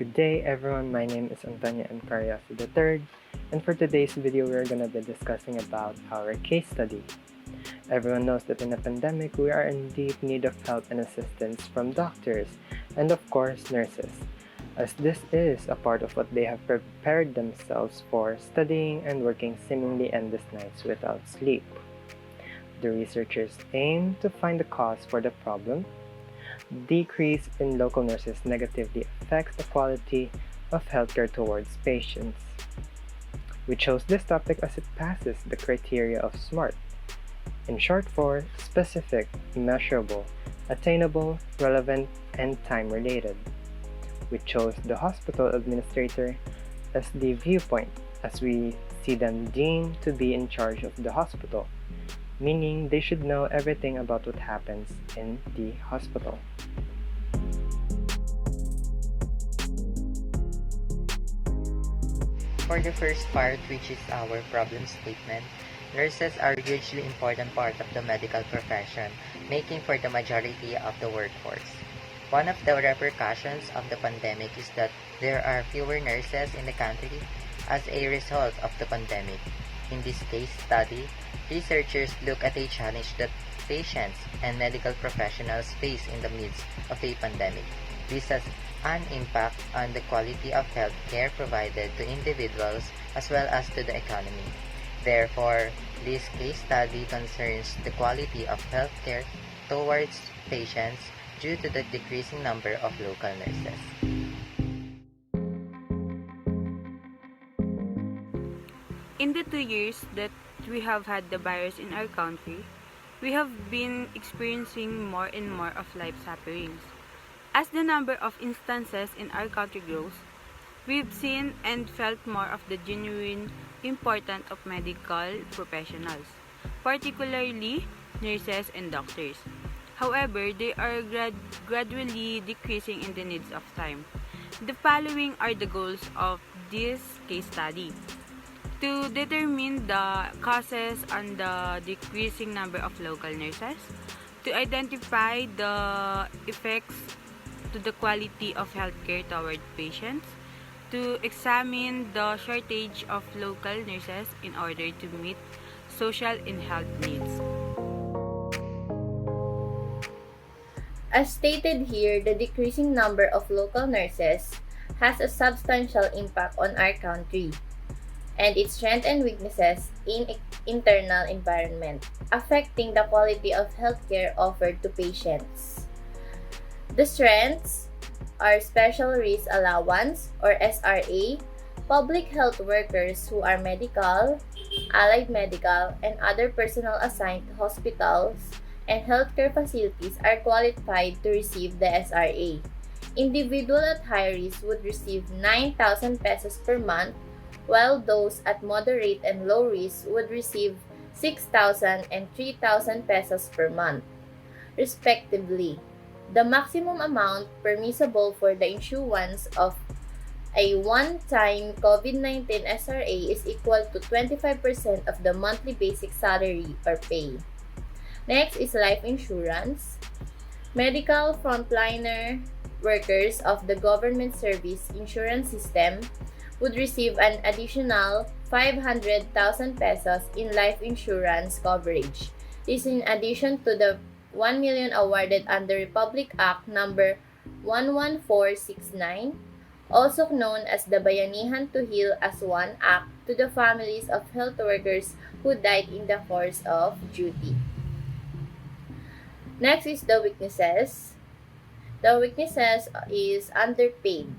Good day everyone, my name is Antonio M. Carriazo III, and for today's video we're going to be discussing about our case study. Everyone knows that in a pandemic we are in deep need of help and assistance from doctors and of course nurses, as this is a part of what they have prepared themselves for, studying and working seemingly endless nights without sleep. The researchers aim to find the cause for the problem. Decrease in local nurses negatively affects the quality of healthcare towards patients. We chose this topic as it passes the criteria of SMART, in short for specific, measurable, attainable, relevant, and time-related. We chose the hospital administrator as the viewpoint, as we see them deemed to be in charge of the hospital, meaning they should know everything about what happens in the hospital. For the first part, which is our problem statement, nurses are a hugely important part of the medical profession, making for the majority of the workforce. One of the repercussions of the pandemic is that there are fewer nurses in the country as a result of the pandemic. In this case study, researchers look at a challenge that patients and medical professionals face in the midst of a pandemic. This has an impact on the quality of health care provided to individuals as well as to the economy. Therefore, this case study concerns the quality of health care towards patients due to the decreasing number of local nurses. In the 2 years that we have had the virus in our country, we have been experiencing more and more of life sufferings. As the number of instances in our country grows, we've seen and felt more of the genuine importance of medical professionals, particularly nurses and doctors. However, they are gradually decreasing in the needs of time. The following are the goals of this case study: to determine the causes on the decreasing number of local nurses, to identify the effects to the quality of healthcare toward patients, to examine the shortage of local nurses in order to meet social and health needs. As stated here, the decreasing number of local nurses has a substantial impact on our country and its strengths and weaknesses in internal environment, affecting the quality of healthcare offered to patients. The strengths are Special Risk Allowance or SRA, public health workers who are medical, allied medical, and other personnel assigned to hospitals and healthcare facilities are qualified to receive the SRA. Individual at high risk would receive 9,000 pesos per month, while those at moderate and low risk would receive 6,000 and 3,000 pesos per month, respectively. The maximum amount permissible for the issuance of a one-time COVID-19 SRA is equal to 25% of the monthly basic salary or pay. Next is life insurance. Medical frontliner workers of the government service insurance system would receive an additional 500,000 pesos in life insurance coverage. This in addition to the 1 million awarded under Republic Act number 11469, also known as the Bayanihan to Heal as One Act, to the families of health workers who died in the course of duty. Next is the weaknesses. The weaknesses is underpaid.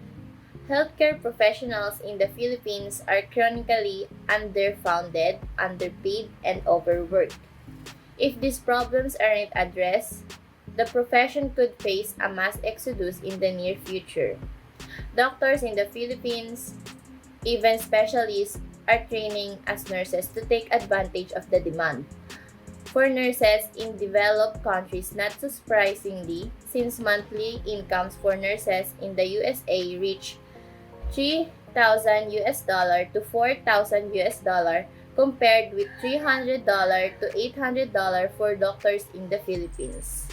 Healthcare professionals in the Philippines are chronically underfunded, underpaid, and overworked. If these problems aren't addressed, the profession could face a mass exodus in the near future. Doctors in the Philippines, even specialists, are training as nurses to take advantage of the demand. For nurses in developed countries, not surprisingly, since monthly incomes for nurses in the USA reach $3,000 to $4,000 compared with $300 to $800 for doctors in the Philippines.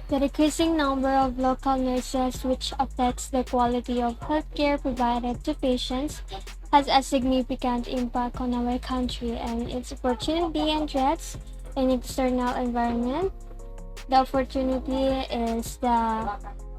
The decreasing number of local nurses, which affects the quality of healthcare provided to patients, has a significant impact on our country and its opportunity and threats in external environment. The opportunity is the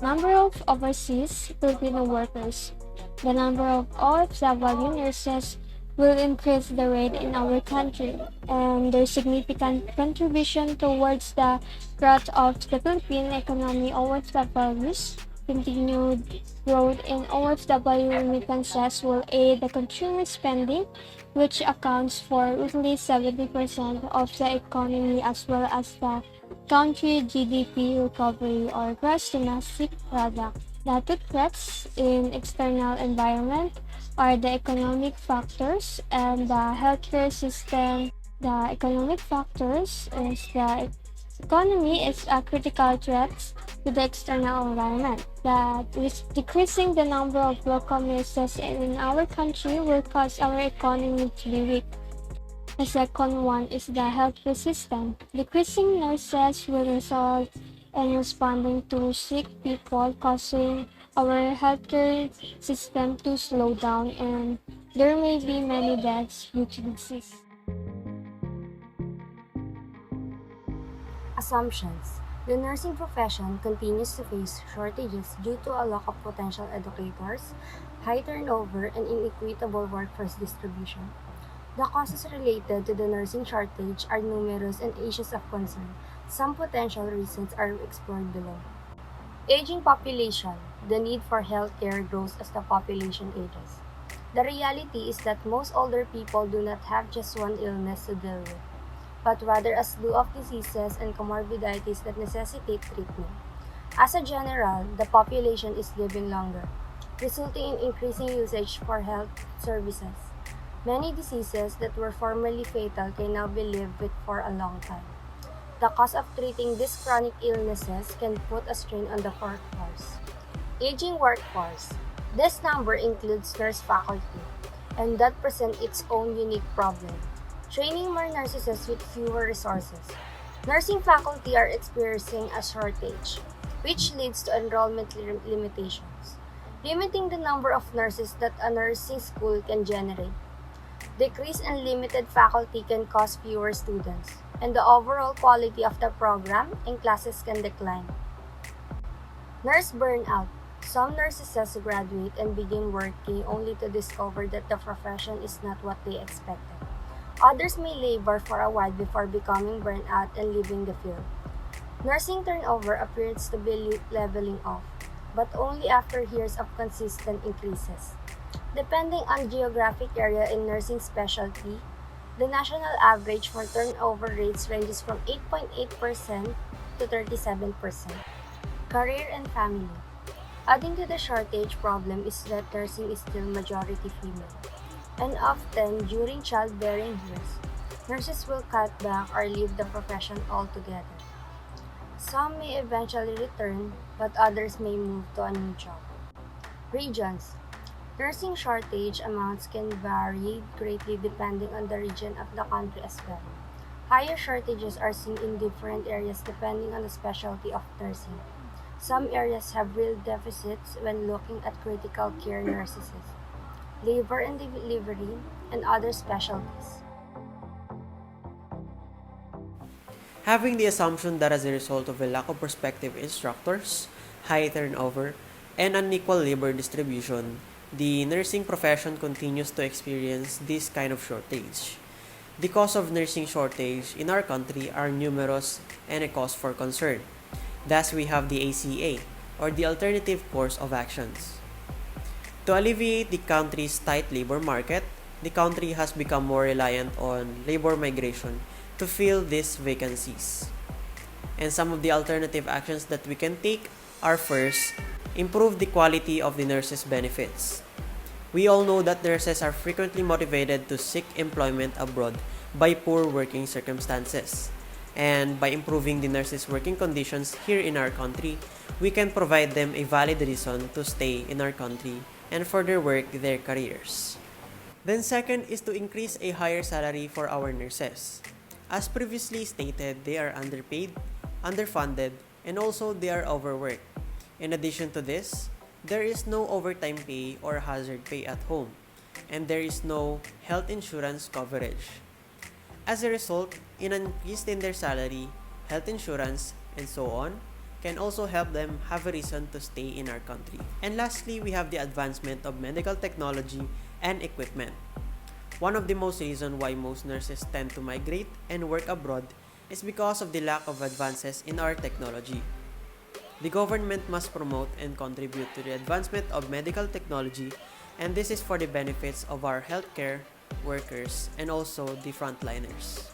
number of overseas Filipino workers. The number of OFW nurses will increase the rate in our country, and their significant contribution towards the growth of the Philippine economy. OFWs continued growth in OFW remittances will aid the consumer spending, which accounts for roughly 70% of the economy, as well as the country GDP recovery or gross domestic product. The two threats in external environment are the economic factors and the healthcare system. The economic factors is the economy is a critical threat to the external environment. That is decreasing the number of local nurses in our country will cause our economy to be weak. The second one is the healthcare system. Decreasing nurses will result in responding to sick people, causing our healthcare system to slow down, and there may be many deaths due to disease. Assumptions. The nursing profession continues to face shortages due to a lack of potential educators, high turnover, and inequitable workforce distribution. The causes related to the nursing shortage are numerous and issues of concern. Some potential reasons are explored below. Aging population. The need for healthcare grows as the population ages. The reality is that most older people do not have just one illness to deal with, but rather a slew of diseases and comorbidities that necessitate treatment. As a general, the population is living longer, resulting in increasing usage for health services. Many diseases that were formerly fatal can now be lived with for a long time. The cost of treating these chronic illnesses can put a strain on the workforce. Aging workforce. This number includes nurse faculty, and that presents its own unique problem. Training more nurses with fewer resources. Nursing faculty are experiencing a shortage, which leads to enrollment limitations, limiting the number of nurses that a nursing school can generate. Decrease in limited faculty can cause fewer students, and the overall quality of the program and classes can decline. Nurse burnout. Some nurses graduate and begin working only to discover that the profession is not what they expected. Others may labor for a while before becoming burnt out and leaving the field. Nursing turnover appears to be leveling off, but only after years of consistent increases. Depending on geographic area and nursing specialty, the national average for turnover rates ranges from 8.8% to 37%. Career and family. Adding to the shortage problem is that nursing is still majority female, and often during childbearing years, nurses will cut back or leave the profession altogether. Some may eventually return, but others may move to a new job. Regions. Nursing shortage amounts can vary greatly depending on the region of the country as well. Higher shortages are seen in different areas depending on the specialty of nursing. Some areas have real deficits when looking at critical care nurses, labor and delivery, and other specialties. Having the assumption that as a result of a lack of prospective instructors, high turnover, and unequal labor distribution, the nursing profession continues to experience this kind of shortage. The cause of nursing shortage in our country are numerous and a cause for concern. Thus, we have the ACA, or the Alternative Course of Actions. To alleviate the country's tight labor market, the country has become more reliant on labor migration to fill these vacancies. And some of the alternative actions that we can take are: first, improve the quality of the nurses' benefits. We all know that nurses are frequently motivated to seek employment abroad by poor working circumstances. And by improving the nurses' working conditions here in our country, we can provide them a valid reason to stay in our country and further work their careers. Then second is to increase a higher salary for our nurses. As previously stated, they are underpaid, underfunded, and also they are overworked. In addition to this, there is no overtime pay or hazard pay at home, and there is no health insurance coverage. As a result, an increase in their salary, health insurance, and so on can also help them have a reason to stay in our country. And lastly, we have the advancement of medical technology and equipment. One of the most reasons why most nurses tend to migrate and work abroad is because of the lack of advances in our technology. The government must promote and contribute to the advancement of medical technology, and this is for the benefits of our healthcare workers and also the frontliners.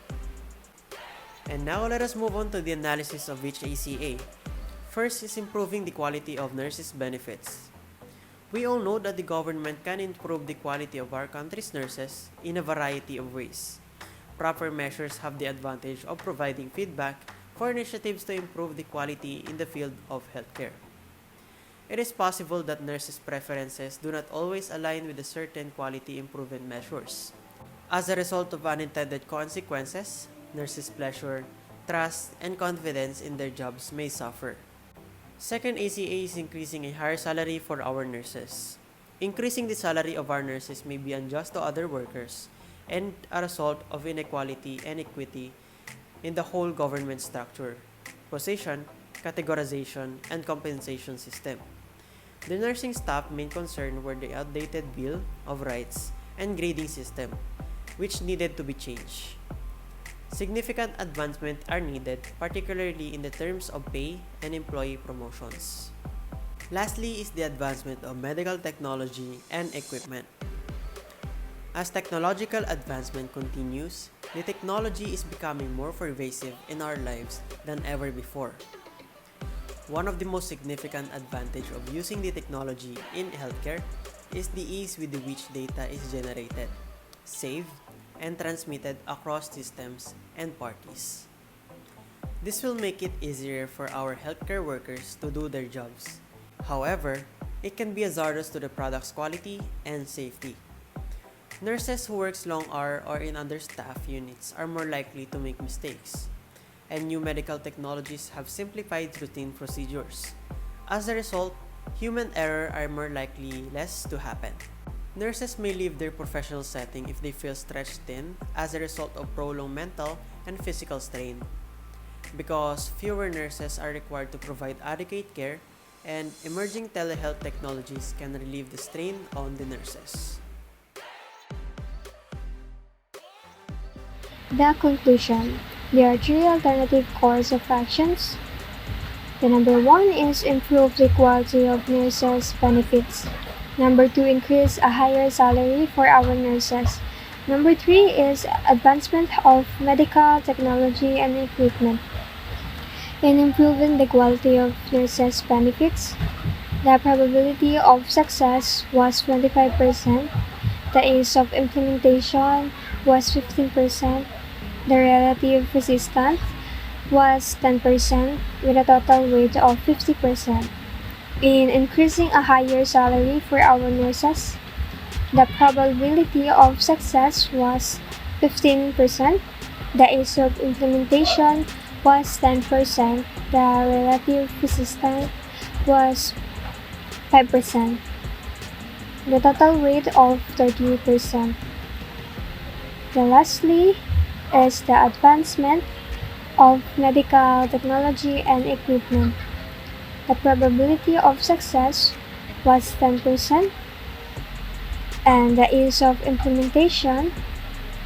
And now let us move on to the analysis of each ACA. First is improving the quality of nurses' benefits. We all know that the government can improve the quality of our country's nurses in a variety of ways. Proper measures have the advantage of providing feedback for initiatives to improve the quality in the field of healthcare. It is possible that nurses' preferences do not always align with the certain quality improvement measures. As a result of unintended consequences, nurses' pleasure, trust, and confidence in their jobs may suffer. Second ACA is increasing a higher salary for our nurses. Increasing the salary of our nurses may be unjust to other workers and a result of inequality and equity in the whole government structure, position, categorization, and compensation system. The nursing staff main concern were the outdated Bill of Rights and grading system, which needed to be changed. Significant advancements are needed, particularly in the terms of pay and employee promotions. Lastly is the advancement of medical technology and equipment. As technological advancement continues, the technology is becoming more pervasive in our lives than ever before. One of the most significant advantages of using the technology in healthcare is the ease with which data is generated, saved, and transmitted across systems and parties. This will make it easier for our healthcare workers to do their jobs. However, it can be hazardous to the product's quality and safety. Nurses who work long hours or in understaffed units are more likely to make mistakes, and new medical technologies have simplified routine procedures. As a result, human error are more likely less to happen. Nurses may leave their professional setting if they feel stretched thin as a result of prolonged mental and physical strain, because fewer nurses are required to provide adequate care, and emerging telehealth technologies can relieve the strain on the nurses. The conclusion. There are three alternative course of actions. The number one is improve the quality of nurses' benefits. Number two, increase a higher salary for our nurses. Number three is advancement of medical technology and equipment. In improving the quality of nurses' benefits, the probability of success was 25%, the ease of implementation was 15%, the relative resistance was 10%, with a total weight of 50%. In increasing a higher salary for our nurses, the probability of success was 15%, the ease of implementation was 10%, the relative resistance was 5%, the total weight of 30%. Lastly is the advancement of medical technology and equipment. The probability of success was 10%, and the ease of implementation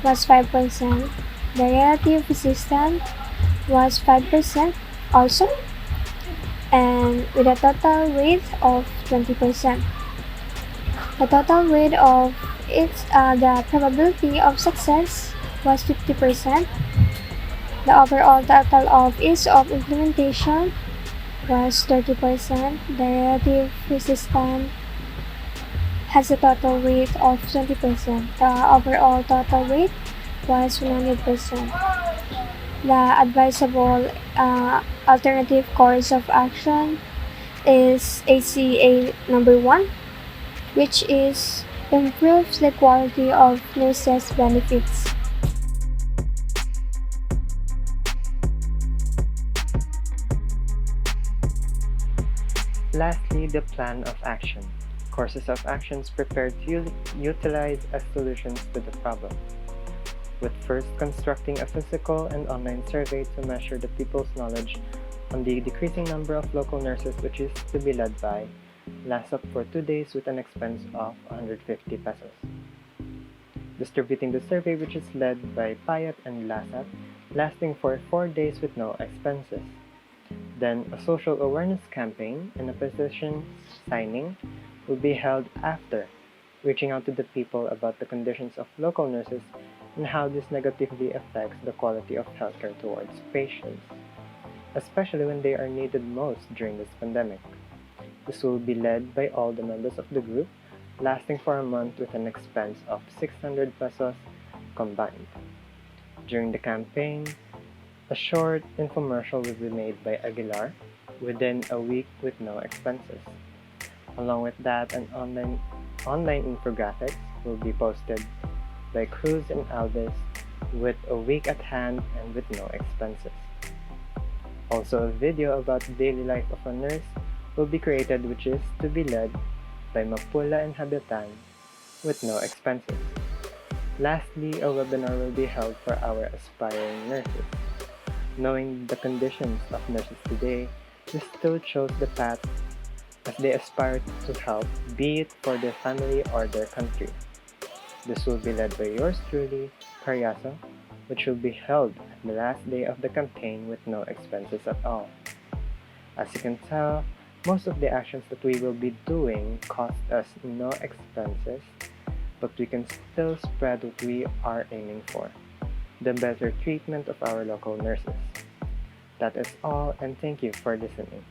was 5%. The relative resistance was 5% also, and with a total weight of 20%. The total weight of the probability of success was 50%. The overall total of ease of implementation was 30%. The relative resistance has a total weight of 20%. The overall total weight was 100%. The advisable alternative course of action is ACA number 1, which is improves the quality of nurses' benefits. Lastly, the plan of action. Courses of actions prepared to utilize as solutions to the problem. With first constructing a physical and online survey to measure the people's knowledge on the decreasing number of local nurses, which is to be led by LASAP for 2 days with an expense of 150 pesos. Distributing the survey, which is led by PAYAT and LASAP, lasting for 4 days with no expenses. Then a social awareness campaign and a petition signing will be held after, reaching out to the people about the conditions of local nurses and how this negatively affects the quality of healthcare towards patients, especially when they are needed most during this pandemic. This will be led by all the members of the group, lasting for a month with an expense of 600 pesos combined. During the campaign, a short infomercial will be made by Aguilar within a week with no expenses. Along with that, an online infographics will be posted by Cruz and Alves with a week at hand and with no expenses. Also, a video about the daily life of a nurse will be created, which is to be led by Mapula and Habitan with no expenses. Lastly, a webinar will be held for our aspiring nurses. Knowing the conditions of nurses today, this still shows the path as they aspire to help, be it for their family or their country. This will be led by yours truly, Caryaso, which will be held at the last day of the campaign with no expenses at all. As you can tell, most of the actions that we will be doing cost us no expenses, but we can still spread what we are aiming for, the better treatment of our local nurses. That is all, and thank you for listening.